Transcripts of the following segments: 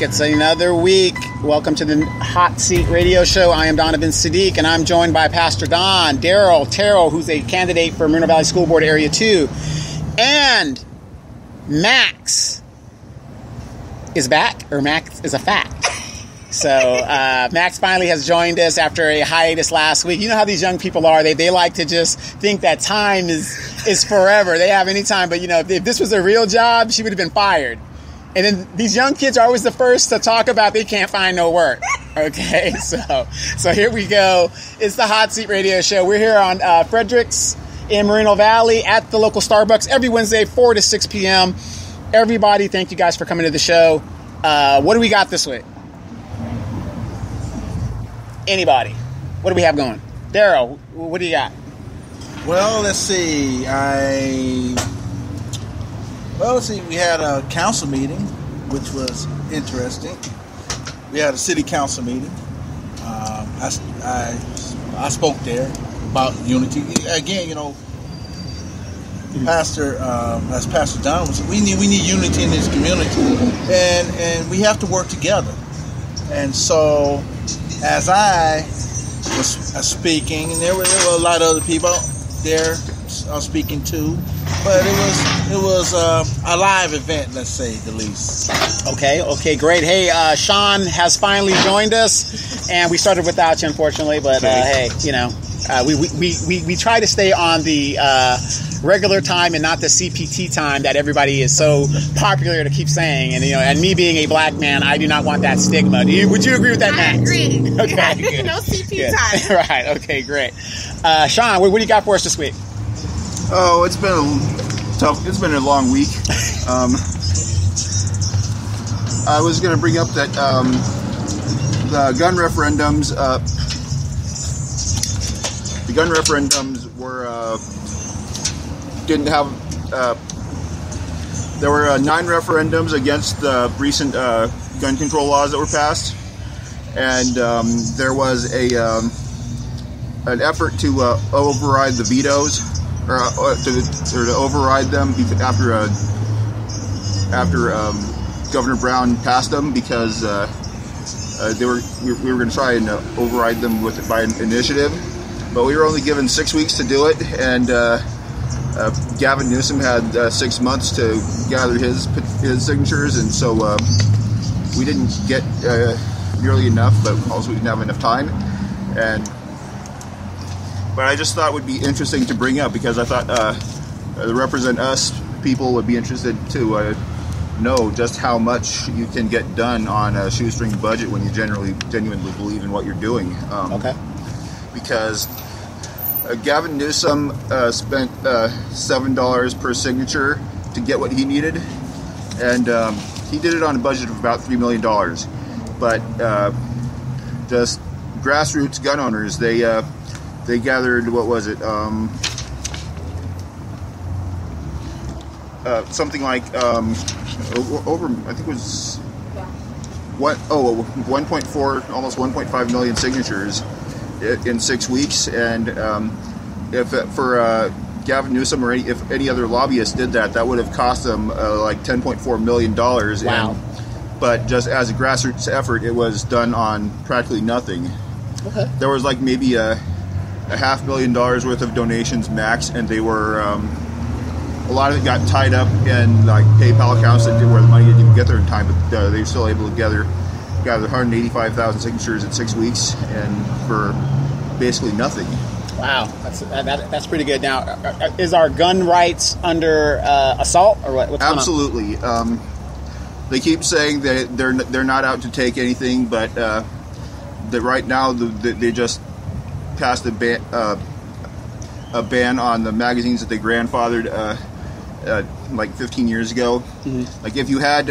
It's another week. Welcome to the Hot Seat Radio Show. I am Donovan Sadiq, and I'm joined by Pastor Don, Daryl Terrell, who's a candidate for Moreno Valley School Board Area 2, and Max is back, or Max is a fact. So Max finally has joined us after a hiatus last week. You know how these young people are. They like to just think that time is forever. They have any time. But, you know, if this was a real job, she would have been fired. And then these young kids are always the first to talk about they can't find no work. Okay, so here we go. It's the Hot Seat Radio Show. We're here on Fredericks in Moreno Valley at the local Starbucks every Wednesday, 4 to 6 p.m. Everybody, thank you guys for coming to the show. What do we got this week? Anybody? What do we have going? Daryl, what do you got? Well, let's see. We had a council meeting, which was interesting. We had a city council meeting. I spoke there about unity. Again, you know, as Pastor Don was, we need unity in this community, and we have to work together. And so, as I was speaking, and there were a lot of other people there speaking too, but it was a live event, let's say the least. Okay, great. Hey, Sean has finally joined us, and we started without you, unfortunately, but hey, you know, we try to stay on the regular time and not the CPT time that everybody is so popular to keep saying. And, you know, and me being a black man, I do not want that stigma. Would you agree with that, Max? I agree. Okay, good. No CP Good. time. Right, okay, great. Sean, what do you got for us this week? Oh, it's been it's been a long week. I was going to bring up that the gun referendums were didn't have there were 9 referendums against the recent gun control laws that were passed, and there was an effort to override the vetoes, or to override them after Governor Brown passed them, because we were going to try and override them by an initiative, but we were only given 6 weeks to do it, and Gavin Newsom had 6 months to gather his signatures, and so we didn't get nearly enough, but also we didn't have enough time. But I just thought it would be interesting to bring up, because I thought the Represent Us people would be interested to know just how much you can get done on a shoestring budget when you genuinely believe in what you're doing. Okay. Because Gavin Newsom spent $7 per signature to get what he needed, and he did it on a budget of about $3 million. But just grassroots gun owners, they gathered, what was it? Something like over, I think it was 1.4, almost 1.5 million signatures in 6 weeks, and if for Gavin Newsom or if any other lobbyist did that would have cost them like $10.4 million. Wow. But just as a grassroots effort, it was done on practically nothing. Okay. There was like maybe a $500,000 worth of donations max, and they were a lot of it got tied up in like PayPal accounts where the money didn't even get there in time, but they were still able to gather 185,000 signatures in 6 weeks, and for basically nothing. Wow, that's pretty good. Now, is our gun rights under assault, or what? What's Absolutely. Going on? They keep saying that they're not out to take anything, but that right now they just passed a ban on the magazines that they grandfathered like 15 years ago. Mm-hmm. Like if you had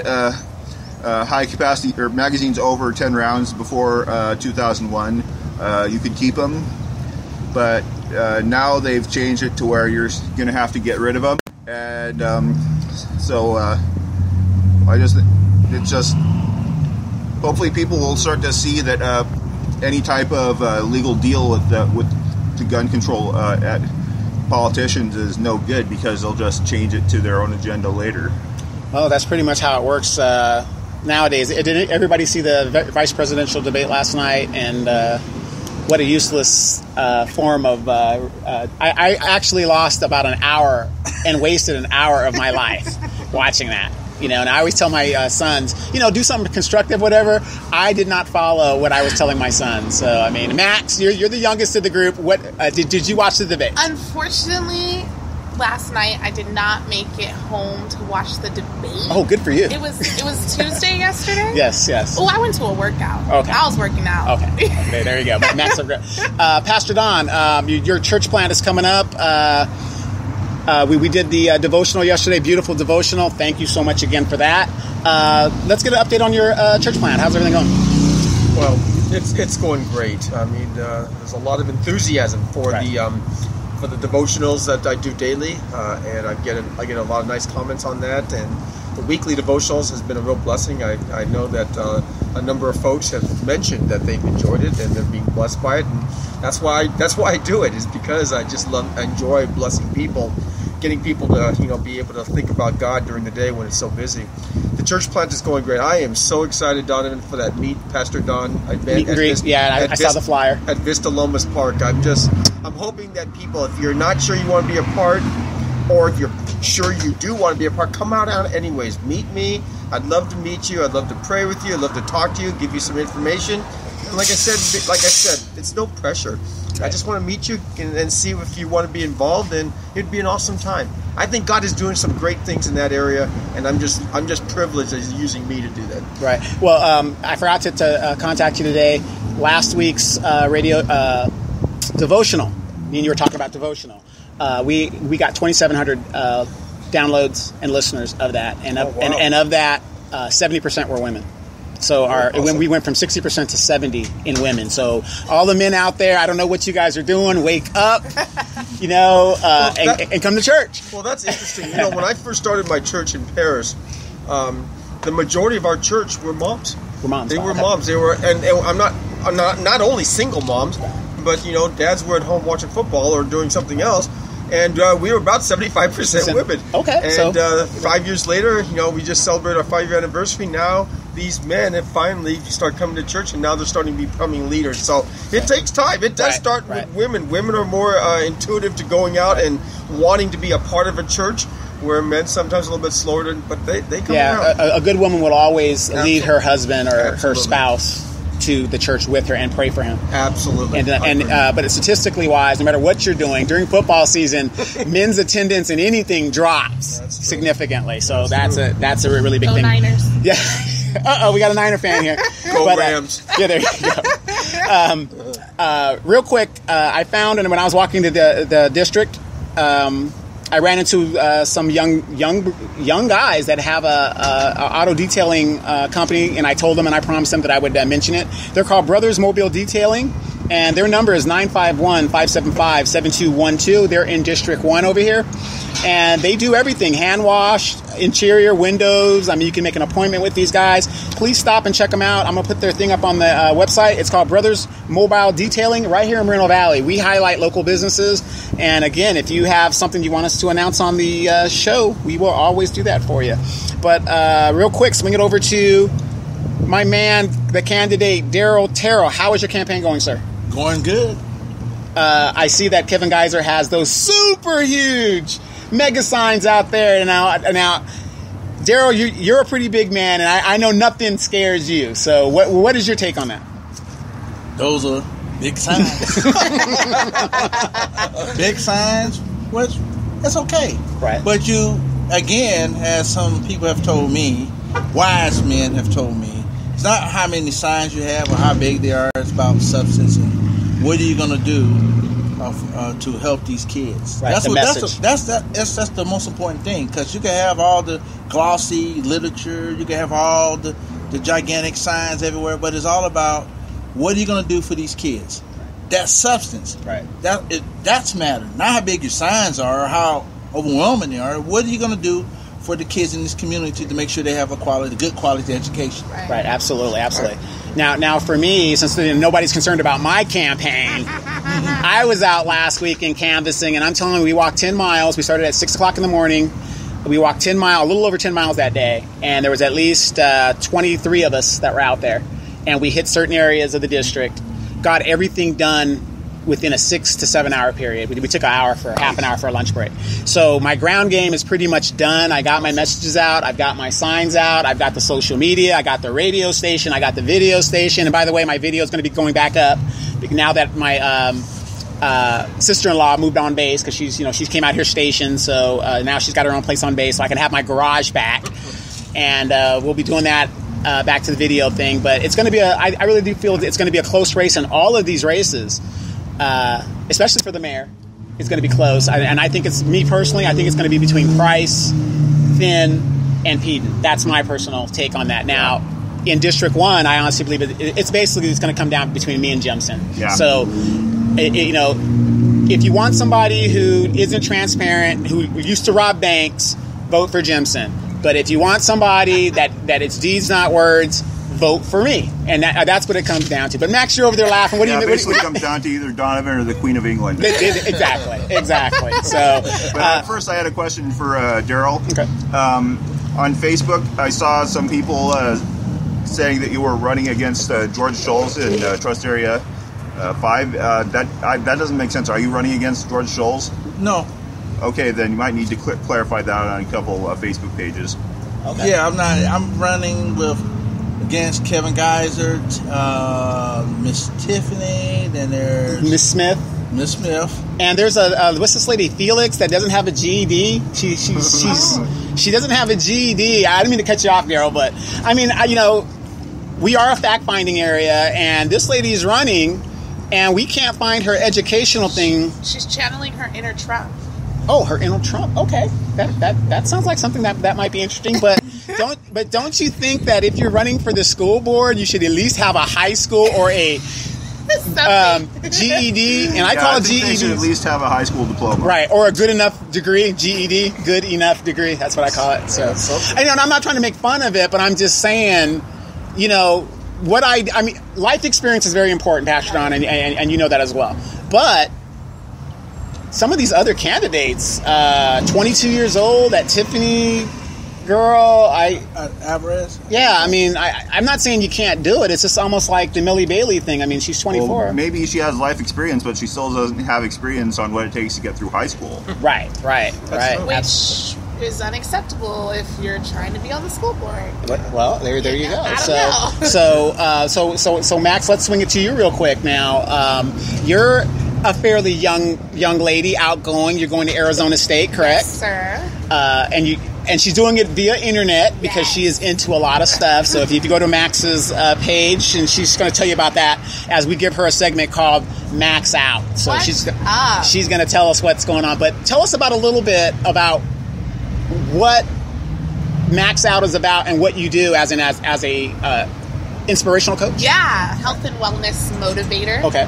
high capacity or magazines over 10 rounds before 2001, you could keep them. But now they've changed it to where you're going to have to get rid of them. And it's just hopefully people will start to see that any type of legal deal with to gun control at politicians is no good, because they'll just change it to their own agenda later. Oh, that's pretty much how it works nowadays. Did everybody see the vice presidential debate last night? And what a useless form of... I actually lost about an hour and wasted an hour of my life watching that. And I always tell my sons, do something constructive, whatever. I did not follow what I was telling my sons. So, I mean, Max, you're the youngest of the group. What did you watch the debate? Unfortunately, last night I did not make it home to watch the debate. Oh, good for you. It was Tuesday yesterday? Yes. Oh, I went to a workout. Okay. I was working out. Okay, there you go. Max, Pastor Don, your church plant is coming up. We did the devotional yesterday, beautiful devotional. Thank you so much again for that. Let's get an update on your church plant. How's everything going? Well, it's going great. I mean, there's a lot of enthusiasm for the devotionals that I do daily, and I get a lot of nice comments on that. And the weekly devotionals has been a real blessing. I know that a number of folks have mentioned that they've enjoyed it and they're being blessed by it, and that's why I do it, is because I just enjoy blessing people, getting people to be able to think about God during the day when it's so busy. The church plant is going great. I am so excited, Donovan, for that Meet Pastor Don event. Meet and greet. I saw the flyer at Vista Lomas Park. I'm hoping that people, if you're not sure you want to be a part, or if you're sure you do want to be a part, come out anyways. Meet me. I'd love to meet you. I'd love to pray with you. I'd love to talk to you, give you some information. And like I said, it's no pressure. I just want to meet you and see if you want to be involved, and it'd be an awesome time. I think God is doing some great things in that area, and I'm just privileged that He's using me to do that. Right. Well, I forgot to contact you today. Last week's radio devotional. Me and you were talking about devotional. We got 2,700 downloads and listeners of that, and of that, 70% were women. So awesome. We went from 60% to 70 in women. So all the men out there, I don't know what you guys are doing. Wake up, and come to church. Well, that's interesting. When I first started my church in Paris, the majority of our church were moms. They were moms. They were, and I'm not only single moms, but dads were at home watching football or doing something else. And we were about 75% women. Okay. And 5 years later, we just celebrated our 5-year anniversary. Now these men have finally started coming to church, and now they're starting to be becoming leaders. So it takes time. It does start with women. Women are more intuitive to going out and wanting to be a part of a church, where men sometimes a little bit slower, but they come around. A good woman will always lead her husband or her spouse to the church with her and pray for him. Absolutely. But statistically wise, no matter what you're doing during football season, men's attendance in anything drops significantly. So that's a really big thing. Niners. Yeah. We got a Niner fan here. Go Rams. Yeah, there you go. Real quick, I found, and when I was walking to the district, I ran into some young guys that have a auto detailing company, and I told them and I promised them that I would mention it. They're called Brothers Mobile Detailing, and their number is 951-575-7212. They're in District 1 over here, and they do everything: hand wash, interior, windows. I mean, you can make an appointment with these guys. Please stop and check them out. I'm going to put their thing up on the website. It's called Brothers Mobile Detailing right here in Moreno Valley. We highlight local businesses, and again, if you have something you want us to announce on the show, we will always do that for you. But real quick, swing it over to my man, the candidate, Daryl Terrell. How is your campaign going, sir? Going good. I see that Kevin Geyser has those super huge mega signs out there. Now, Daryl, you're a pretty big man, and I know nothing scares you. So what is your take on that? Those are big signs. Big signs, which that's okay. Right. But you, again, as some people have told me, wise men have told me, it's not how many signs you have or how big they are. It's about substance and what are you going to do to help these kids. Right, That's the what. message. That's the most important thing, because you can have all the glossy literature, you can have all the gigantic signs everywhere, but it's all about what are you going to do for these kids. That's substance. Right. That's matter. Not how big your signs are or how overwhelming they are. What are you going to do for the kids in this community to make sure they have a good quality education? Right. Absolutely. Now for me, since nobody's concerned about my campaign, I was out last weekend canvassing, and I'm telling you, we walked 10 miles. We started at 6 o'clock in the morning. We walked a little over 10 miles that day, and there was at least 23 of us that were out there. And we hit certain areas of the district, got everything done within a 6 to 7 hour period. We took half an hour for a lunch break. So my ground game is pretty much done. I got my messages out. I've got my signs out. I've got the social media. I got the radio station. I got the video station. And by the way, my video is going to be going back up now that my sister-in-law moved on base, because she came out here stationed. So now she's got her own place on base, so I can have my garage back. And we'll be doing that back to the video thing. But it's going to be I really do feel it's going to be a close race in all of these races. Especially for the mayor, it's going to be close. And I think me personally, I think it's going to be between Price, Finn, and Peden. That's my personal take on that. Now, in District 1, I honestly believe it's going to come down between me and Jimson. Yeah. So, if you want somebody who isn't transparent, who used to rob banks, vote for Jimson. But if you want somebody that it's deeds, not words, vote for me, and that's what it comes down to. But Max, you're over there laughing. What do you mean? Basically, it comes down to either Donovan or the Queen of England. Exactly. So, but first, I had a question for Daryl. Okay. On Facebook, I saw some people saying that you were running against George Scholes in Trust Area 5. That doesn't make sense. Are you running against George Scholes? No. Okay, then you might need to clarify that on a couple Facebook pages. Okay. Yeah, I'm not. I'm running against Kevin Geyser, Miss Tiffany, then there's Miss Smith, and there's what's this lady Felix that doesn't have a GED? She doesn't have a GED. I didn't mean to cut you off, Daryl, but I mean, we are a fact-finding area, and this lady's running, and we can't find her educational thing. She's channeling her inner Trump. Oh, her inner Trump. Okay, that sounds like something that might be interesting. But don't you think that if you're running for the school board, you should at least have a high school or a GED? And I call it GED. They should at least have a high school diploma, right? Or a good enough degree, GED, good enough degree. That's what I call it. So, and I'm not trying to make fun of it, but I'm just saying, what I mean, life experience is very important, Pastor Don, and you know that as well. But some of these other candidates, 22 years old, that Tiffany girl, Alvarez? Yeah, I mean, I'm not saying you can't do it. It's just almost like the Millie Bailey thing. I mean, she's 24. Well, maybe she has life experience, but she still doesn't have experience on what it takes to get through high school. Right. Which is unacceptable if you're trying to be on the school board. Well, there you go. I don't know. So Max, let's swing it to you real quick now. You're a fairly young lady, outgoing. You're going to Arizona State, correct? Yes, sir. And she's doing it via internet because she is into a lot of stuff. So if you go to Max's page, and she's going to tell you about that as we give her a segment called Max Out. So she's going to tell us what's going on. But tell us about a little bit about what Max Out is about and what you do as a inspirational coach? Yeah, health and wellness motivator. Okay.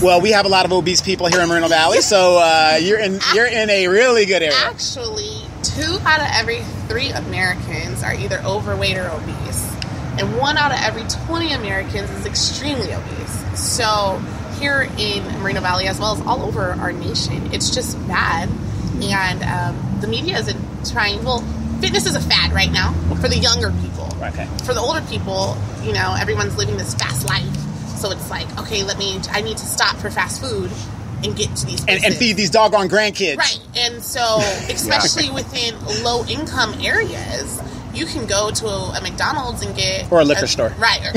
Well, we have a lot of obese people here in Moreno Valley, so you're in a really good area. Actually, 2 out of every 3 Americans are either overweight or obese, and 1 out of every 20 Americans is extremely obese. So here in Moreno Valley, as well as all over our nation, it's just bad, and the media isn't trying. Well, fitness is a fad right now for the younger people. Okay. For the older people, everyone's living this fast life. So it's like, okay, I need to stop for fast food and get to these places. And feed these doggone grandkids. Right. And so, especially within low-income areas, you can go to a McDonald's and get... Or a liquor store. Right. Or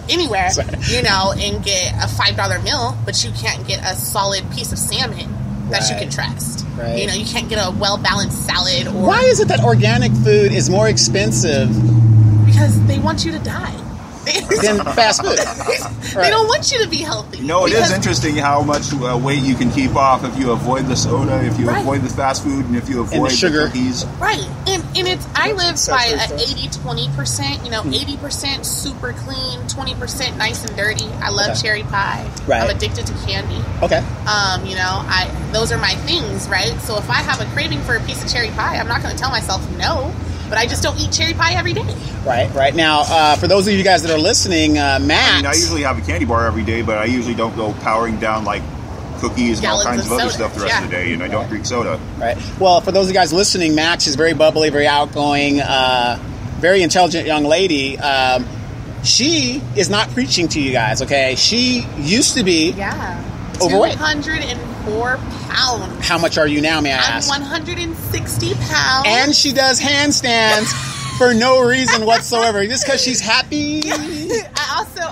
anywhere, and get a $5 meal, but you can't get a solid piece of salmon that you can trust. Right. You can't get a well-balanced salad. Or why is it that organic food is more expensive? Because they want you to die. Than fast food. They don't want you to be healthy. It is interesting how much weight you can keep off if you avoid the soda, if you avoid the fast food, and if you avoid the cookies. Right. And I live by an 80-20%, 80% super clean, 20% nice and dirty. I love cherry pie. Right. I'm addicted to candy. Okay. Those are my things, right? So if I have a craving for a piece of cherry pie, I'm not going to tell myself no. But I just don't eat cherry pie every day. Right. Now, for those of you guys that are listening, Max... I usually have a candy bar every day, but I usually don't go powering down, like, cookies and all kinds of other stuff the rest of the day, and I don't drink soda. Right. Well, for those of you guys listening, Max is very bubbly, very outgoing, very intelligent young lady. She is not preaching to you guys, okay? She used to be overweight. 204 pounds. How much are you now, may I I'm ask? 160 pounds. And she does handstands for no reason whatsoever. Just because she's happy.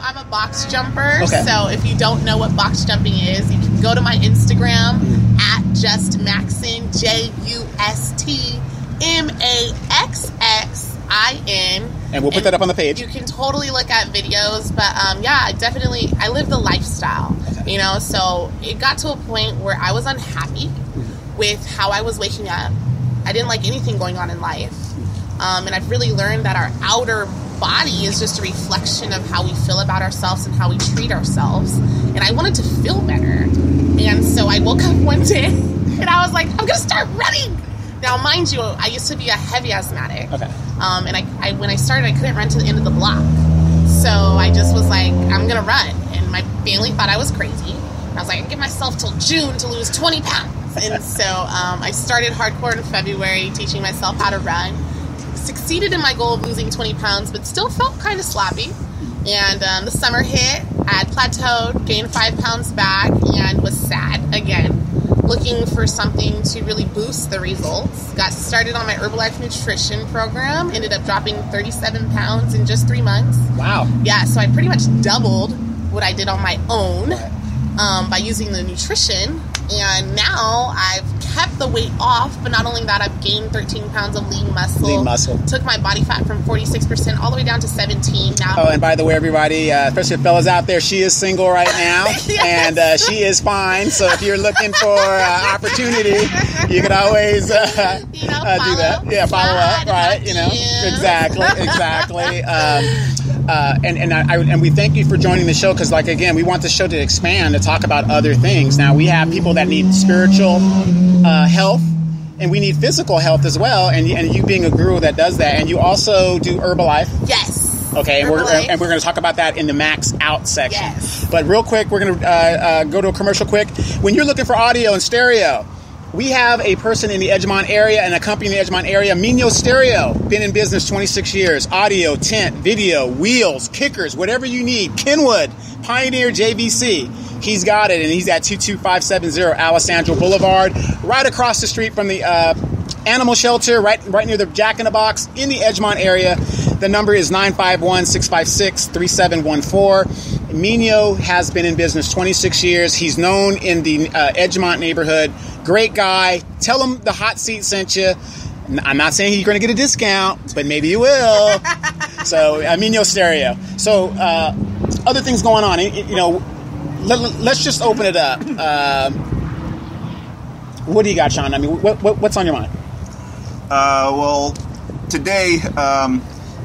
I'm a box jumper. Okay. So if you don't know what box jumping is, you can go to my Instagram at JustMaxxin, JustMaxxin. And we'll put that up on the page. You can totally look at videos, but I live the lifestyle, you know, so it got to a point where I was unhappy with how I was waking up. I didn't like anything going on in life. And I've really learned that our outer body is just a reflection of how we feel about ourselves and how we treat ourselves. And I wanted to feel better. And so I woke up one day and I was like, I'm going to start running. Now, mind you, I used to be a heavy asthmatic. Okay. And I when I started, I couldn't run to the end of the block. So I just was like, I'm going to run. And my family thought I was crazy. I was like, I can give myself till June to lose 20 pounds. And so I started hardcore in February, teaching myself how to run. Succeeded in my goal of losing 20 pounds, but still felt kind of sloppy. And the summer hit, I had plateaued, gained 5 pounds back, and was sad again. Looking for something to really boost the results. Got started on my Herbalife nutrition program. Ended up dropping 37 pounds in just 3 months. Wow. Yeah, so I pretty much doubled what I did on my own by using the nutrition. And now I've kept the weight off, but not only that, I've gained 13 pounds of lean muscle. Took my body fat from 46% all the way down to 17 now. Oh, and by the way, everybody, especially the fellas out there, she is single right now, and she is fine. So if you're looking for opportunity, you can always do that. Yeah, follow up, right? You know, exactly. And we thank you for joining the show because, like, again, we want the show to expand to talk about other things. Now, we have people that need spiritual health, and we need physical health as well. And you being a guru that does that, and you also do Herbalife. Yes. Okay, and we're going to talk about that in the Max Out section. Yes. But real quick, we're going to go to a commercial quick. When you're looking for audio and stereo, we have a person in the Edgemont area and a company in the Edgemont area, Mino Stereo. Been in business 26 years. Audio, tent, video, wheels, kickers, whatever you need. Kenwood, Pioneer, JVC. He's got it, and he's at 22570 Alessandro Boulevard, right across the street from the animal shelter, right near the Jack in the Box in the Edgemont area. The number is 951-656-3714. Mino has been in business 26 years. He's known in the Edgemont neighborhood. Great guy. Tell him the hot seat sent you. I'm not saying you're going to get a discount, but maybe you will. So, Mino Stereo. So, other things going on. You know, let's just open it up. What do you got, Sean? I mean, what's on your mind? Well, today,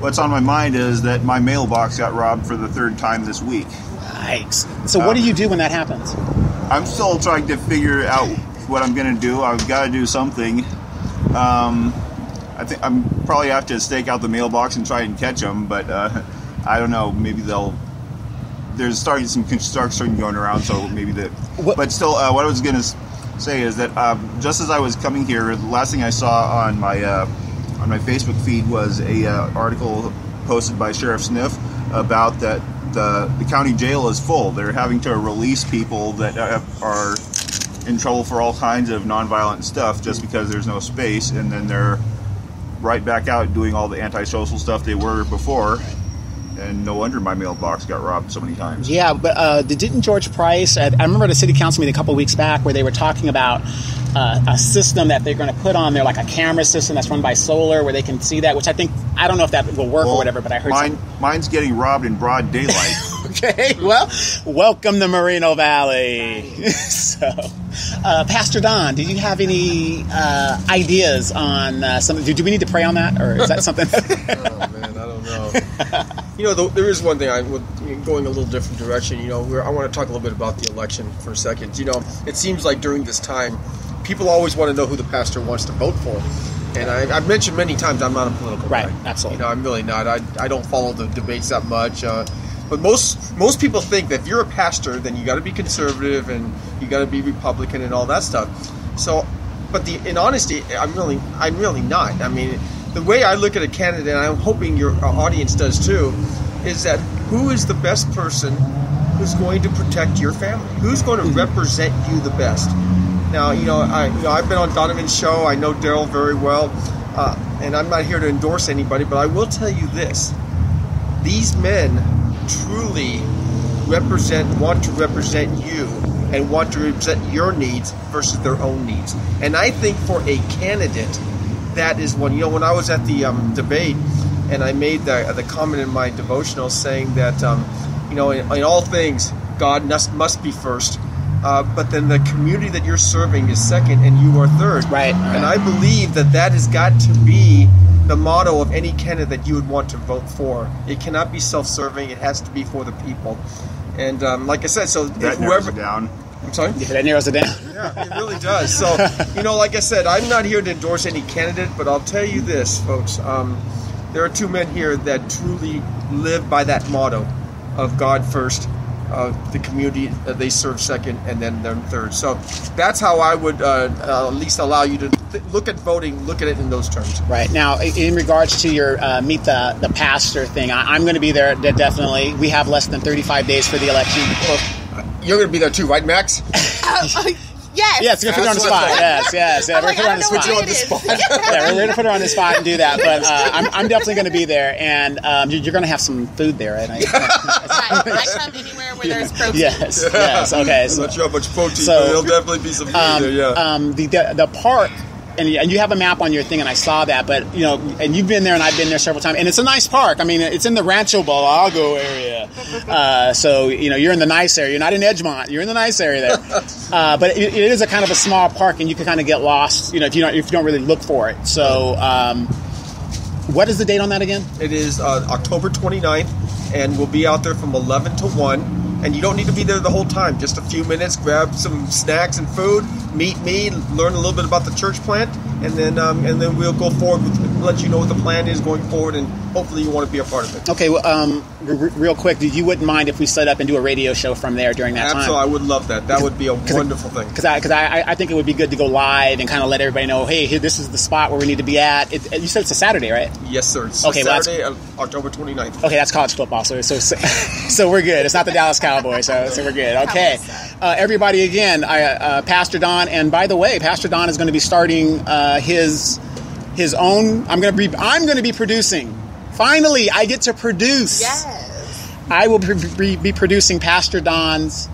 what's on my mind is that my mailbox got robbed for the third time this week. Yikes. So what do you do when that happens? I'm still trying to figure out what I'm going to do. I've got to do something. I think I'm probably have to stake out the mailbox and try and catch them, but I don't know. Maybe there's some construction going around, so maybe that. But still, what I was going to say is that just as I was coming here, the last thing I saw on my Facebook feed was a article posted by Sheriff Sniff about that the county jail is full. They're having to release people that are in trouble for all kinds of nonviolent stuff just because there's no space, and then they're right back out doing all the antisocial stuff they were before. And no wonder my mailbox got robbed so many times. Yeah, but didn't George Price, I remember at a city council meeting a couple of weeks back where they were talking about a system that they're going to put on there, like a camera system that's run by solar where they can see that, which I don't know if that will work or whatever, but I heard mine's getting robbed in broad daylight. Okay, well, welcome to Moreno Valley. So, Pastor Don, do you have any ideas on something? Do we need to pray on that, or is that something? Oh, man, I don't know. You know, there is one thing going a little different direction. You know, I want to talk a little bit about the election for a second. You know, it seems like during this time, people always want to know who the pastor wants to vote for. And I've mentioned many times I'm not a political guy. Right, absolutely. You know, I'm really not. I don't follow the debates that much. But most people think that if you're a pastor, then you got to be conservative and you got to be Republican and all that stuff. So, but in honesty, I'm really not. I mean, the way I look at a candidate, and I'm hoping your audience does too, is that who is the best person who's going to protect your family? Who's going to represent you the best? Now, I've been on Donovan's show. I know Daryl very well, and I'm not here to endorse anybody, but I will tell you this: these men truly want to represent you and want to represent your needs versus their own needs. And I think for a candidate, that is one. When I was at the debate, and I made the comment in my devotional saying that, in all things, God must be first. But then the community that you're serving is second, and you are third. Right. And I believe that has got to be the motto of any candidate that you would want to vote for. It cannot be self-serving. It has to be for the people. And like I said, so that narrows it down. I'm sorry? Yeah, that narrows it down. Yeah, it really does. So, like I said, I'm not here to endorse any candidate, but I'll tell you this, folks. There are two men here that truly live by that motto of God first, the community they serve second, and then them third. So that's how I would at least allow you to look at voting, look at it in those terms. Right. Now, in regards to your meet the pastor thing, I'm going to be there definitely. We have less than 35 days for the election. You're going to be there too, right, Max? Yes. Yes, we're going to put her on the spot. Yes. Yeah, we're going to put her on the spot. Yeah, we're going to put her on the spot and do that. But I'm definitely going to be there, and you're going to have some food there. Right? I come anywhere where there's protein. Yes. Okay. I'm not sure how much protein, So, but there'll definitely be some food there. Yeah. The park. And you have a map on your thing, and I saw that. But and you've been there, and I've been there several times, and it's a nice park. I mean, it's in the Rancho Balago area, so you're in the nice area. You're not in Edgemont. You're in the nice area there. But it is a kind of a small park, and you can kind of get lost, if you don't really look for it. So, what is the date on that again? It is October 29th, and we'll be out there from 11 to 1. And you don't need to be there the whole time. Just a few minutes, grab some snacks and food, meet me, learn a little bit about the church plant, and then we'll go forward with let you know what the plan is going forward, and hopefully you want to be a part of it. Okay, well, real quick, you wouldn't mind if we set up and do a radio show from there during that time? Absolutely, I would love that. That would be a wonderful thing. Because I think it would be good to go live and kind of let everybody know, hey, this is the spot where we need to be at. You said it's a Saturday, right? Yes, sir. It's Saturday, October 29th. Okay, that's college football, so we're good. It's not the Dallas Cowboys, so we're good. Okay, everybody, again, Pastor Don, and by the way, Pastor Don is going to be starting his own. I'm going to be producing. Finally, I get to produce. Yes. I will be producing Pastor Don's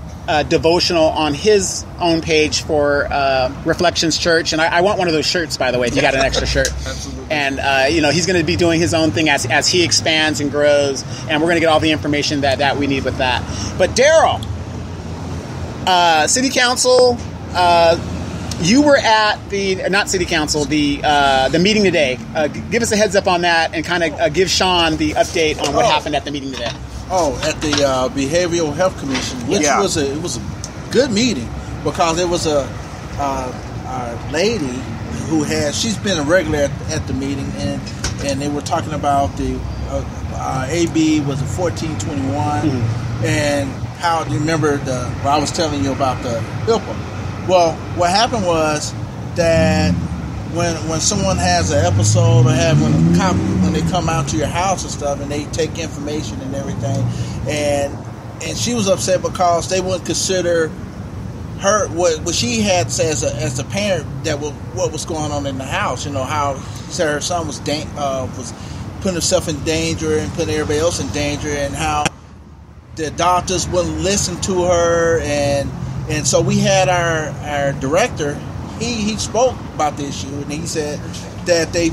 devotional on his own page for Reflections Church, and I want one of those shirts, by the way, if you got an extra shirt. Absolutely. And he's going to be doing his own thing as he expands and grows, and we're going to get all the information that we need with that. But Daryl, City Council, you were at not City Council, the meeting today. Give us a heads up on that, and kind of give Sean the update on what happened at the meeting today. Oh, at the Behavioral Health Commission, which was a good meeting, because there was a lady who she's been a regular at the meeting, and they were talking about the AB was a 1421, and how, do you remember I was telling you about the HIPAA? Well, what happened was that when someone has an episode, or when they come out to your house and stuff, and they take information and everything, and she was upset because they wouldn't consider her what she had to say as a parent, that what was going on in the house. How she said her son was putting himself in danger and putting everybody else in danger, and how the doctors wouldn't listen to her, and so we had our director. He spoke about the issue, and he said that they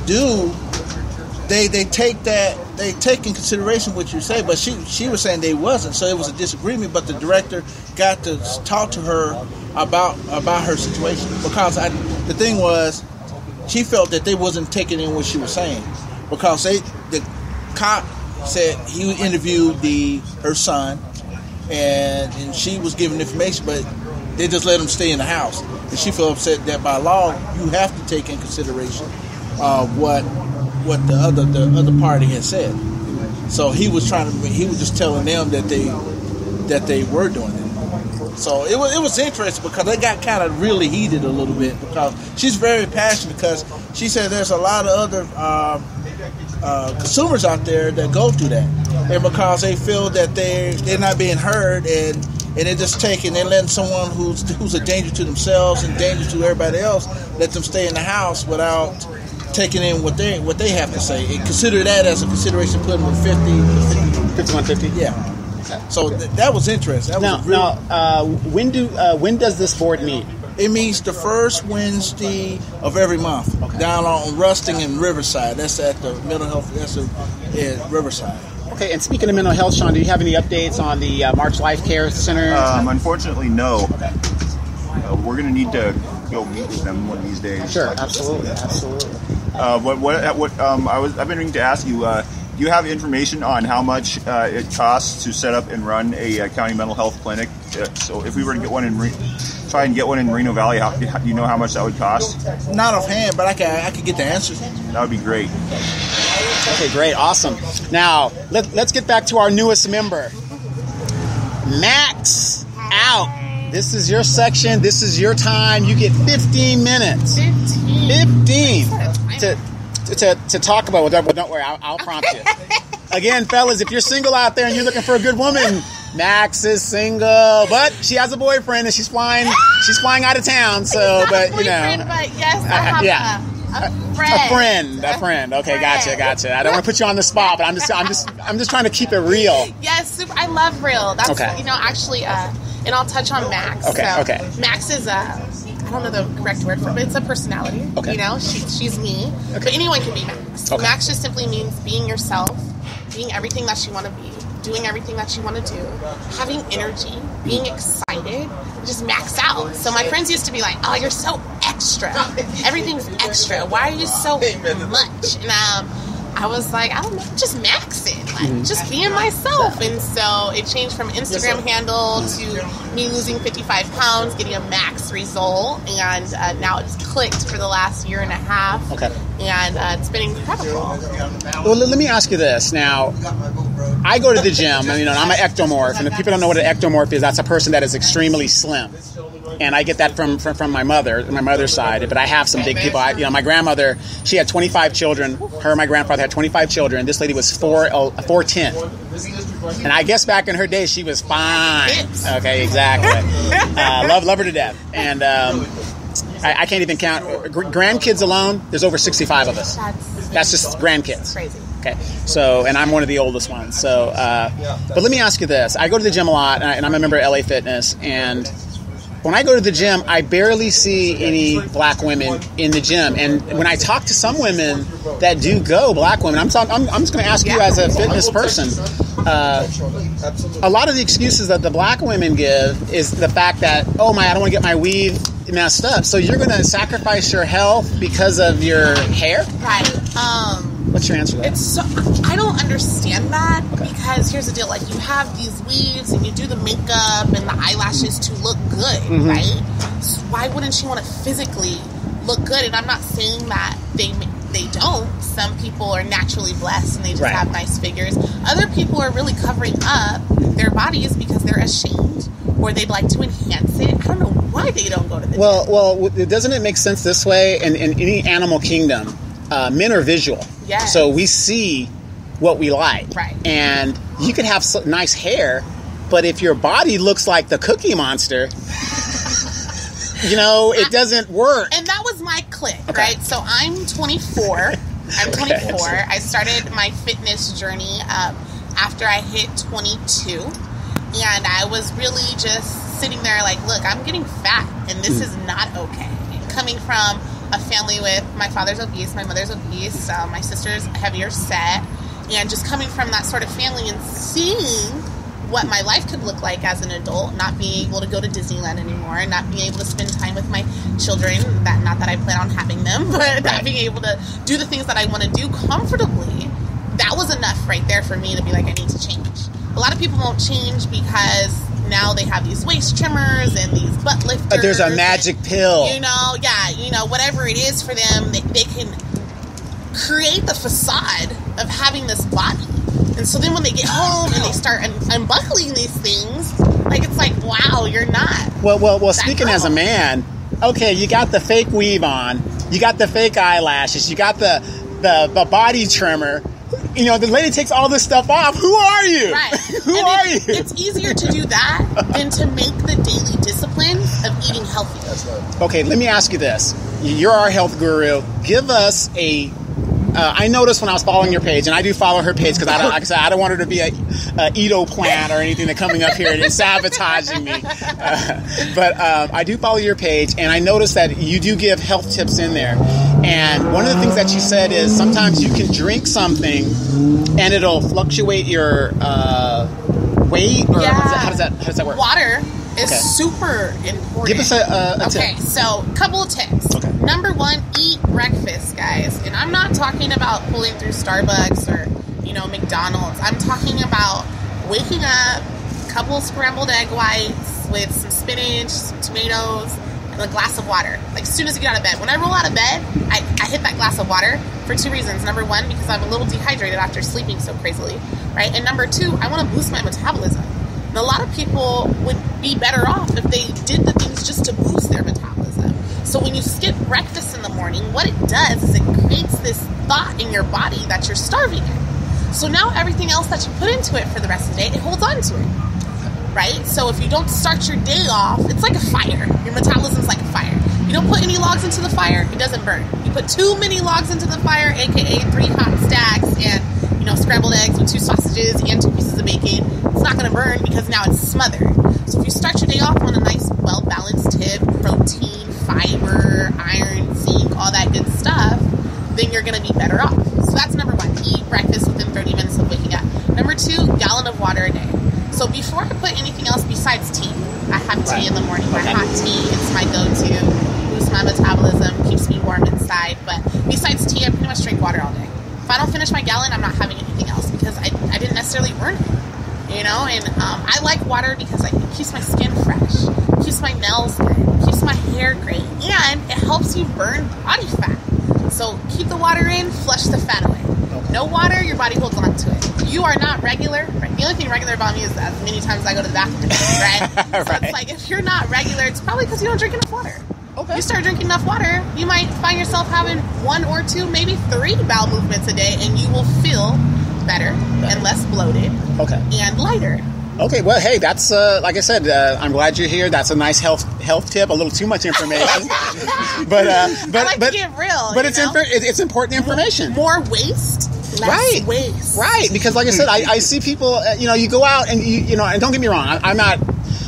take in consideration what you say, but she was saying they wasn't, so it was a disagreement. But the director got to talk to her about her situation, because the thing was, she felt that they wasn't taking in what she was saying, because the cop said he interviewed her son, and she was giving information, but they just let him stay in the house. And she felt upset that by law you have to take in consideration what the other party had said. So he was just telling them that they were doing it. So it was interesting because they got kind of really heated a little bit because she's very passionate because she said there's a lot of other consumers out there that go through that, and because they feel that they're not being heard and they're just they're letting someone who's a danger to themselves and danger to everybody else, let them stay in the house without taking in what they have to say, and consider that as a consideration, putting them 5150. Yeah. So that was interesting. When does this board meet? It meets the first Wednesday of every month down on Rusting and Riverside. That's at the mental health. That's at Riverside. Okay, and speaking of mental health, Sean, do you have any updates on the March Life Care Center? Unfortunately, no. We're going to need to go meet with them one of these days. Sure, absolutely. I've been meaning to ask you. Do you have information on how much it costs to set up and run a county mental health clinic? So if we were to get one try and get one in Moreno Valley, do you know how much that would cost? Not offhand, but I could get the answers. That would be great. Okay, great, awesome. Now let's get back to our newest member, Max Out. This is your section. This is your time. You get 15 minutes. 15 to talk about. Well, don't worry. I'll prompt you. Again, fellas, if you're single out there and you're looking for a good woman, Max is single, but she has a boyfriend and she's flying out of town. So, but you know, but yes, I have a friend. Okay, gotcha. I don't want to put you on the spot, but I'm just trying to keep it real. Yes, super. I love real. That's okay. Actually, and I'll touch on Max. Okay. Max is I don't know the correct word for it, but it's a personality. Okay. You know, she's me. Okay. But anyone can be Max. Okay. Max just simply means being yourself, being everything that you want to be, doing everything that you want to do, having energy, being excited, just max out. So my friends used to be like, "Oh, you're so extra. Everything's extra. Why are you so much?" And I was like, I don't know, just maxing, just being myself. And so it changed from Instagram handle to me losing 55 pounds, getting a max result, and now it's clicked for the last year and a half. Okay. And it's been incredible. Well, let me ask you this. Now, I go to the gym, and I'm an ectomorph, and if people don't know what an ectomorph is, that's a person that is extremely slim. And I get that from my mother's side. But I have some big people. My grandmother, she had 25 children. Her and my grandfather had 25 children. This lady was 4'10". And I guess back in her day, she was fine. Okay, exactly. Love her to death. And I can't even count. Grandkids alone, there's over 65 of us. That's just grandkids. Crazy. Okay, so, and I'm one of the oldest ones. So, but let me ask you this. I go to the gym a lot, and I'm a member of LA Fitness, and when I go to the gym, I barely see any black women in the gym. And when I talk to some women that do go, black women, I'm just going to ask you as a fitness person, a lot of the excuses that the black women give is the fact that, I don't want to get my weave messed up. So you're going to sacrifice your health because of your hair? Right. What's your answer to that? I don't understand that because here's the deal. Like, you have these weaves and you do the makeup and the eyelashes to look good, right? So why wouldn't you want to physically look good? And I'm not saying that they don't. Some people are naturally blessed and they just have nice figures. Other people are really covering up their bodies because they're ashamed or they'd like to enhance it. I don't know why they don't go to the gym. Well, doesn't it make sense this way? In any animal kingdom, men are visual. Yes. So we see what we like. Right. And you could have nice hair, but if your body looks like the Cookie Monster, it doesn't work. And that was my click, right? So I'm 24. I started my fitness journey after I hit 22. And I was really just sitting there like, look, I'm getting fat, and this is not okay. Coming from a family with my father's obese, my mother's obese, my sister's heavier set, and just coming from that sort of family and seeing what my life could look like as an adult, not being able to go to Disneyland anymore, not being able to spend time with my children, not that I plan on having them, but not being able to do the things that I want to do comfortably, that was enough right there for me to be like, I need to change. A lot of people won't change because now they have these waist trimmers and these butt lifters. There's a magic pill. Whatever it is for them, they can create the facade of having this body. And so then when they get home and they start unbuckling these things, like, it's like, wow, you're not. Well, speaking as a man, okay, you got the fake weave on, you got the fake eyelashes, you got the body trimmer. You know, the lady takes all this stuff off. Who are you? Right. Who are you? It's easier to do that than to make the daily discipline of eating healthy. That's right. Okay, let me ask you this. You're our health guru. Give us a... I noticed when I was following your page, and I do follow her page because, like I said, I don't want her to be a Edo plant or anything that's coming up here and sabotaging me. But I do follow your page, and I noticed that you do give health tips in there. And one of the things that you said is sometimes you can drink something, and it'll fluctuate your weight. Or how does that work? Water is super important. Give us a tip. Okay, so a couple of tips. Okay. Number one, eat breakfast, guys. And I'm not talking about pulling through Starbucks or, McDonald's. I'm talking about waking up, a couple of scrambled egg whites with some spinach, some tomatoes, and a glass of water. Like, as soon as you get out of bed. When I roll out of bed, I hit that glass of water for two reasons. Number one, because I'm a little dehydrated after sleeping so crazily, right? And number two, I want to boost my metabolism. And a lot of people would be better off if they did the things just to boost their metabolism. So when you skip breakfast in the morning, what it does is it creates this thought in your body that you're starving it. So now everything else that you put into it for the rest of the day, it holds on to it, right? So if you don't start your day off, it's like a fire. Your metabolism's like a fire. You don't put any logs into the fire, it doesn't burn. You put too many logs into the fire, aka 3 hot stacks and scrambled eggs with 2 sausages and 2 pieces of bacon, it's not going to burn because now it's smothered. So if you start your day off on a nice, well-balanced tip, protein, fiber, iron, zinc, all that good stuff, then you're going to be better off. So that's number one. Eat breakfast within 30 minutes of waking up. Number 2, gallon of water a day. So before I put anything else besides tea, I have tea in the morning. My hot tea, it's my go-to. Boosts my metabolism, keeps me warm inside. But besides tea, I pretty much drink water all day. If I don't finish my gallon, I'm not having anything else because I didn't necessarily burn it, And I like water because it keeps my skin fresh, keeps my nails good, keeps my hair great, and it helps you burn body fat. So keep the water in, flush the fat away. No water, your body holds on to it. You are not regular. Right? The only thing regular about me is as many times as I go to the bathroom, right? So it's like if you're not regular, it's probably because you don't drink enough water. Okay. You start drinking enough water, you might find yourself having 1 or 2, maybe 3 bowel movements a day, and you will feel better and less bloated and lighter. Okay, well, hey, that's like I said. I'm glad you're here. That's a nice health tip. A little too much information, but I like to get real. But it's important information. More waste, less waste. Right, because like I said, I see people. You go out and and don't get me wrong. I'm not.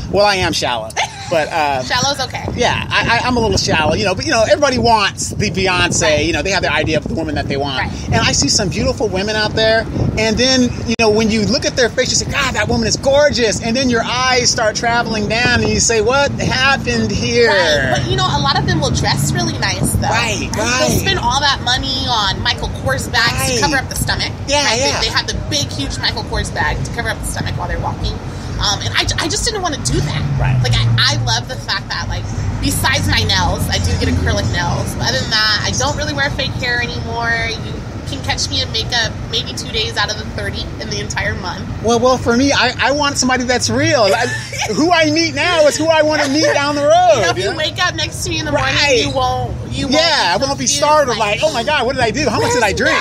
Well, I am shallow. But shallow's okay. Yeah, I'm a little shallow, but everybody wants the Beyonce. Right. They have their idea of the woman that they want. Right. And I see some beautiful women out there, and then when you look at their face, you say, "God, that woman is gorgeous," and then your eyes start traveling down, and you say, "What happened here?" Right. But a lot of them will dress really nice, though. Right. They'll spend all that money on Michael Kors bags to cover up the stomach. Yeah, right? They have the big, huge Michael Kors bag to cover up the stomach while they're walking. And I just didn't want to do that. Right. Like, I love the fact that, besides my nails, I do get acrylic nails. But other than that, I don't really wear fake hair anymore. You can catch me in makeup maybe 2 days out of the 30 in the entire month. Well, for me, I want somebody that's real. Who I meet now is who I want to meet down the road. If you wake up next to me in the morning, you won't. I won't be startled oh my God, what did I do? How much did I drink?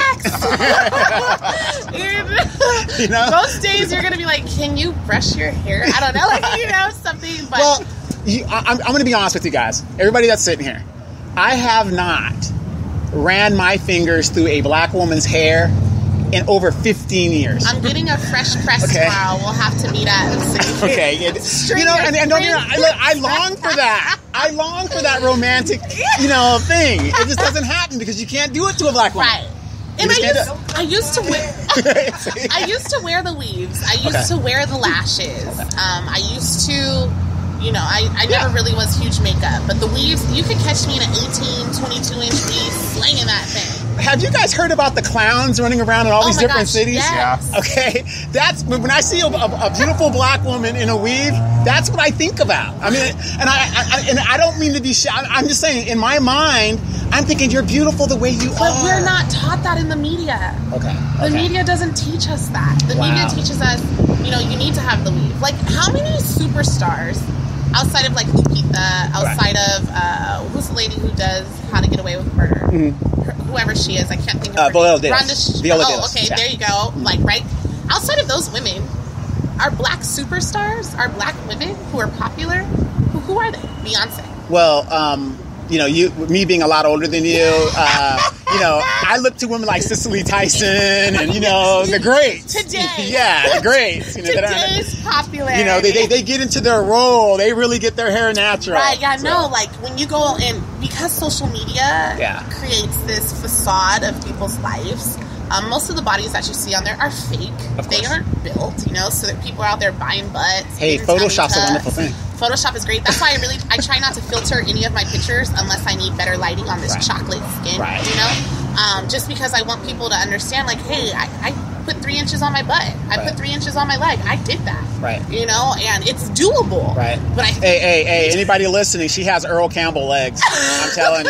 Most days you're gonna be like, can you brush your hair? I don't know, something. But well, I'm going to be honest with you guys. Everybody that's sitting here, I have not ran my fingers through a black woman's hair in over 15 years. I'm getting a fresh press tomorrow. We'll have to meet up. Okay. And don't I long for that. I long for that romantic, thing. It just doesn't happen because you can't do it to a black woman. Right. And I used to wear the weaves. I used to wear the lashes. I used to, I never really was huge makeup, but the weaves, you could catch me in an 18, 22-inch weave slinging that thing. Have you guys heard about the clowns running around in all these different cities? Yes. Yeah. Okay. That's when I see a beautiful black woman in a weave. That's what I think about. I mean, and I don't mean to be shy. I'm just saying, in my mind, I'm thinking you're beautiful the way you are. But we're not taught that in the media. Okay. The media doesn't teach us that. The media teaches us, you need to have the weave. Like, how many superstars outside of like Lupita, outside of who's the lady who does How to Get Away with Murder? Whoever she is, I can't think of her Viola name. Davis. Viola Davis. Okay, there you go. Like, right? Outside of those women, our black superstars, our black women who are popular, who are they? Beyonce. Well, me being a lot older than you, I look to women like Cicely Tyson and, the greats. Today. Yeah, the greats. Today's popular. They get into their role. They really get their hair natural. Right, yeah, no, like when you go in, because social media creates this facade of people's lives, most of the bodies that you see on there are fake. They aren't built, so that people are out there buying butts. Hey, Photoshop's a wonderful thing. Photoshop is great. That's why I try not to filter any of my pictures unless I need better lighting on this chocolate skin, just because I want people to understand, like, hey, I put 3 inches on my butt. I put 3 inches on my leg. I did that. Right. And it's doable. Right. But hey, anybody listening, she has Earl Campbell legs. I'm telling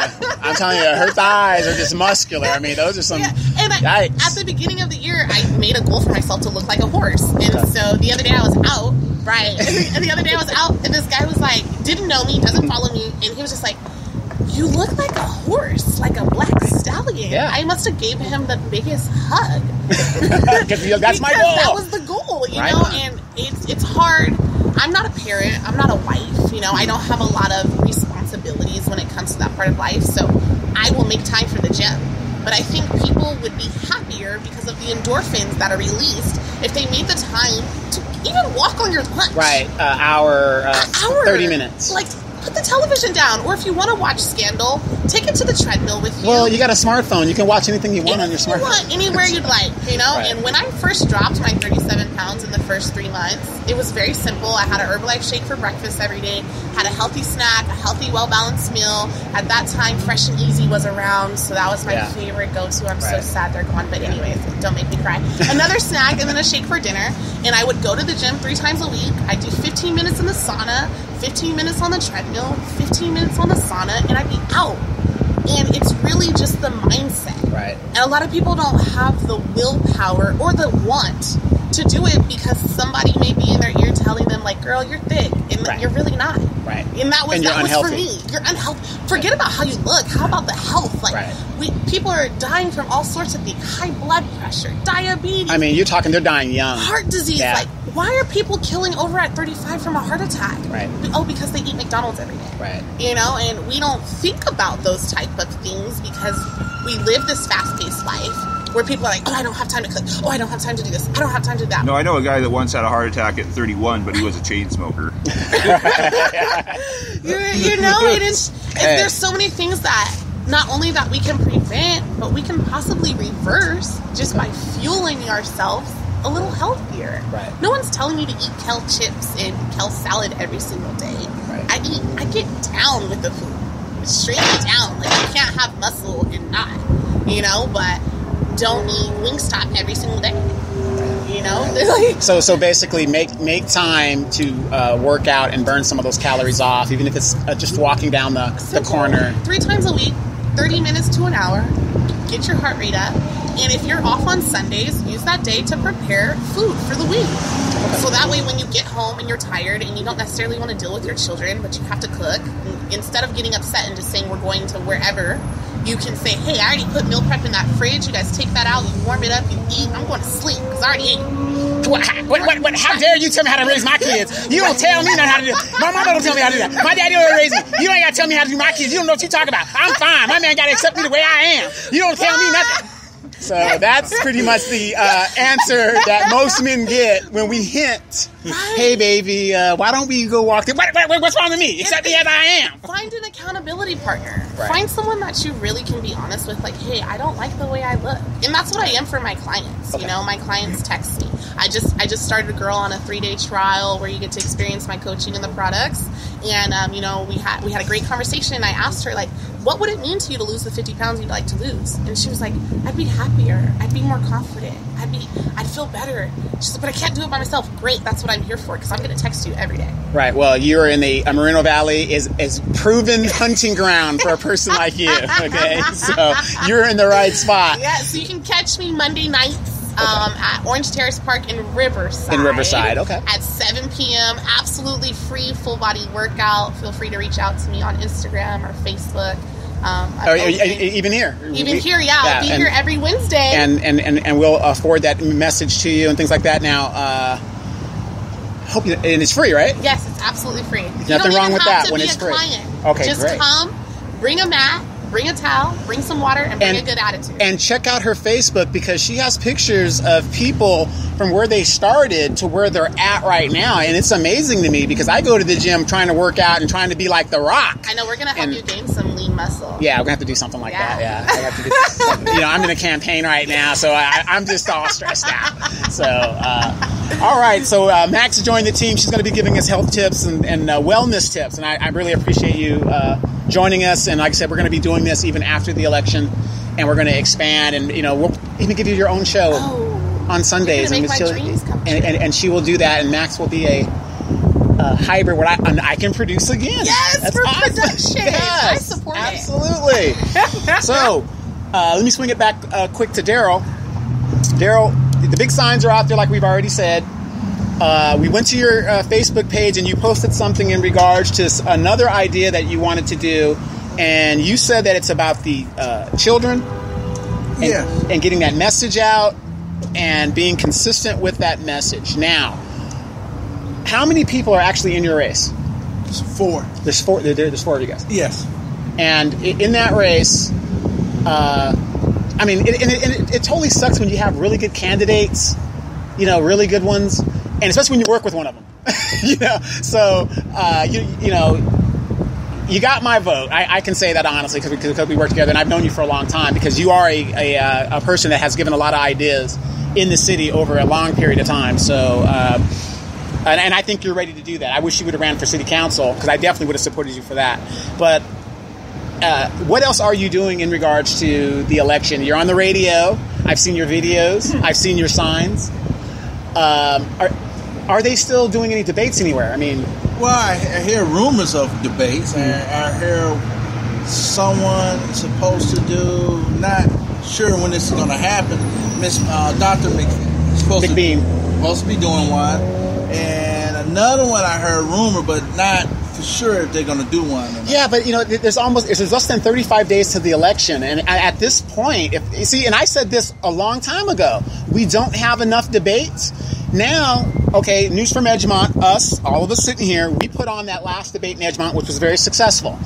you, her thighs are just muscular. I mean, those are some... Yeah. And at the beginning of the year, I made a goal for myself to look like a horse. And so the other day I was out, and the other day I was out, and this guy was like, didn't know me, doesn't follow me, and he was just like, you look like a horse, like a black stallion. Yeah. I must have gave him the biggest hug. That's my goal. That was the goal, you know? And it's hard. I'm not a parent. I'm not a wife. I don't have a lot of responsibilities when it comes to that part of life. So I will make time for the gym. But I think people would be happier because of the endorphins that are released if they made the time to even walk on your lunch. Right. Hour, 30 minutes. Like, put the television down. Or if you want to watch Scandal, take it to the treadmill with you. Well, you got a smartphone. You can watch anything you want on your smartphone. Anywhere you'd like, Right. And when I first dropped my 37 pounds in the first 3 months, it was very simple. I had a Herbalife shake for breakfast every day, had a healthy snack, a healthy, well-balanced meal. At that time, Fresh and Easy was around, so that was my favorite go-to. I'm so sad they're gone, but anyways, don't make me cry. Another snack and then a shake for dinner. And I would go to the gym 3 times a week. I'd do 15 minutes in the sauna, 15 minutes on the treadmill, 15 minutes on the sauna, and I'd be out. And it's really just the mindset. Right. And a lot of people don't have the willpower or the want to do it because somebody may be in their ear telling them, like, girl, you're thick. And you're really not. Right. And that was for me. You're unhealthy. Forget about how you look. How about the health? Like, people are dying from all sorts of things. High blood pressure, diabetes. I mean, you're talking, they're dying young. Heart disease. Yeah. Like, why are people killing over at 35 from a heart attack? Right. Oh, because they eat McDonald's every day. Right. And we don't think about those type of things because we live this fast-paced life where people are like, oh, I don't have time to cook. Oh, I don't have time to do this. I don't have time to do that. No, I know a guy that once had a heart attack at 31, but he was a chain smoker. There's so many things that not only that we can prevent, but we can possibly reverse just by fueling ourselves a little healthier. Right. No one's telling you to eat kale chips and kale salad every single day. Right. I get down with the food. Straight down. Like, you can't have muscle and not. But don't eat Wingstop every single day. So basically make time to work out and burn some of those calories off, even if it's just walking down the corner. 3 times a week, 30 minutes to an hour. Get your heart rate up. And if you're off on Sundays, use that day to prepare food for the week. So that way when you get home and you're tired and you don't necessarily want to deal with your children, but you have to cook, instead of getting upset and just saying we're going to wherever, you can say, hey, I already put meal prep in that fridge. You guys take that out, you warm it up, you eat. I'm going to sleep because I already ate. What, how dare you tell me how to raise my kids? You don't tell me how to do it. My mama don't tell me how to do that. My daddy don't raise me. You ain't got to tell me how to do my kids. You don't know what you're talking about. I'm fine. My man got to accept me the way I am. You don't tell me nothing. So that's pretty much the answer that most men get when we hint, hey, baby, why don't we go walk? What's wrong with me? Accept me as I am. Find an accountability partner. Right. Find someone that you really can be honest with, like, hey, I don't like the way I look. And that's what I am for my clients. Okay. My clients text me. I just started a girl on a 3-day trial where you get to experience my coaching and the products. And, we had a great conversation. And I asked her, like, what would it mean to you to lose the 50 pounds you'd like to lose? And she was like, I'd be happier. I'd be more confident. I'd feel better. She said, but I can't do it by myself. Great, that's what I'm here for, because I'm going to text you every day. Right. Well, you're in the Moreno Valley is proven hunting ground for a person like you. Okay, so you're in the right spot. Yeah. So you can catch me Monday nights at Orange Terrace Park in Riverside. In Riverside. Okay. At 7 p.m. Absolutely free full body workout. Feel free to reach out to me on Instagram or Facebook. Even here. Even here, yeah. I'll be here every Wednesday. And we'll forward that message to you and things like that. Now, and it's free, right? Yes, it's absolutely free. Nothing wrong with that when it's free. Okay, just great. Come, bring a mat, bring a towel, bring some water, and bring a good attitude. And check out her Facebook, because she has pictures of people from where they started to where they're at right now. And it's amazing to me, because I go to the gym trying to work out and trying to be like The Rock. I know, we're going to help you gain some lean muscle. Yeah, we're going to have to do something like that. Yeah, I have to do, I'm in a campaign right now, so I'm just all stressed out. So, all right. So Max joined the team. She's going to be giving us health tips and wellness tips. And I really appreciate you joining us. And like I said, we're going to be doing this even after the election, and we're going to expand, and we'll even give you your own show on Sundays. Make my dreams come true. And she will do that, and Max will be a hybrid where I can produce again. Yes, that's for awesome. production. Yes, I support absolutely. So let me swing it back quick to Daryl. Daryl, the big signs are out there, like we've already said. We went to your Facebook page, and you posted something in regards to another idea that you wanted to do, and you said that it's about the children and getting that message out and being consistent with that message. Now, how many people are actually in your race? It's 4. There's 4 of you guys. Yes. And in that race, it totally sucks when you have really good candidates, really good ones, and especially when you work with one of them. So you got my vote. I can say that honestly because we work together, and I've known you for a long time, because you are a person that has given a lot of ideas in the city over a long period of time. So, and I think you're ready to do that. I wish you would have ran for city council, because I definitely would have supported you for that. But what else are you doing in regards to the election? You're on the radio. I've seen your videos. I've seen your signs. Are they still doing any debates anywhere? Well, I hear rumors of debates. I hear someone supposed to do, not sure when this is going to happen. Dr. McBean supposed to be doing one, and another one I heard rumor, but not for sure if they're going to do one. Yeah, but there's less than 35 days to the election, and at this point, and I said this a long time ago, we don't have enough debates. Now, okay, News from Edgemont, all of us sitting here, we put on that last debate in Edgemont, which was very successful.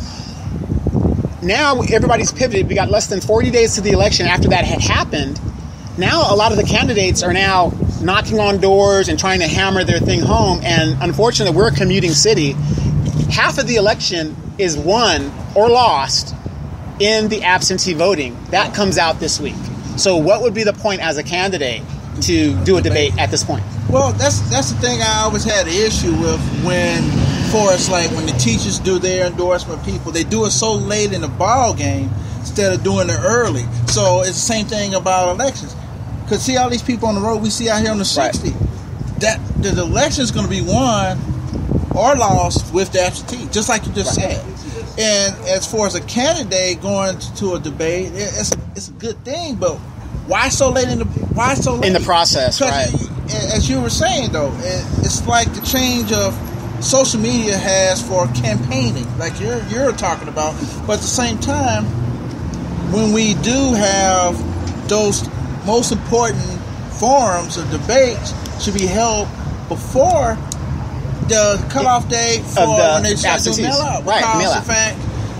Now everybody's pivoted. We got less than 40 days to the election after that had happened. Now a lot of the candidates are now knocking on doors and trying to hammer their thing home. And unfortunately, we're a commuting city. Half of the election is won or lost in the absentee voting. That comes out this week. So what would be the point as a candidate to do a debate at this point? Well, that's the thing I always had an issue with when the teachers do their endorsement people, they do it so late in the ball game instead of doing it early. So it's the same thing about elections. Because see all these people on the road we see out here on the 60, that the election is going to be won or lost with the absentee, just like you just said. And as far as a candidate going to a debate, it's a good thing, but why so late in the process? Right. As you were saying, though, it's like the change of social media has for campaigning, like you're talking about. But at the same time, when we do have those most important forums or debates, should be held before the cutoff date for when they start to mail out. Because the fact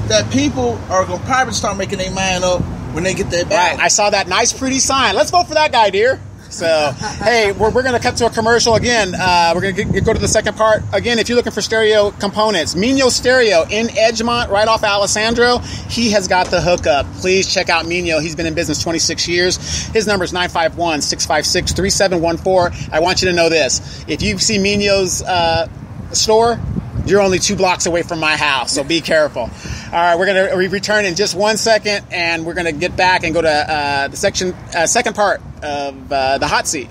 that people are going to probably start making their mind up when they get their ballot. Right. I saw that nice, pretty sign. Let's vote for that guy, dear. So, hey, we're going to cut to a commercial again. We're going to go to the second part. Again, if you're looking for stereo components, Mino Stereo in Edgemont, right off Alessandro, he has got the hookup. Please check out Mino. He's been in business 26 years. His number is 951-656-3714. I want you to know this. If you see Mino's store, you're only 2 blocks away from my house, so be careful. All right, we're going to return in just 1 second, and we're going to get back and go to the second part of the hot seat.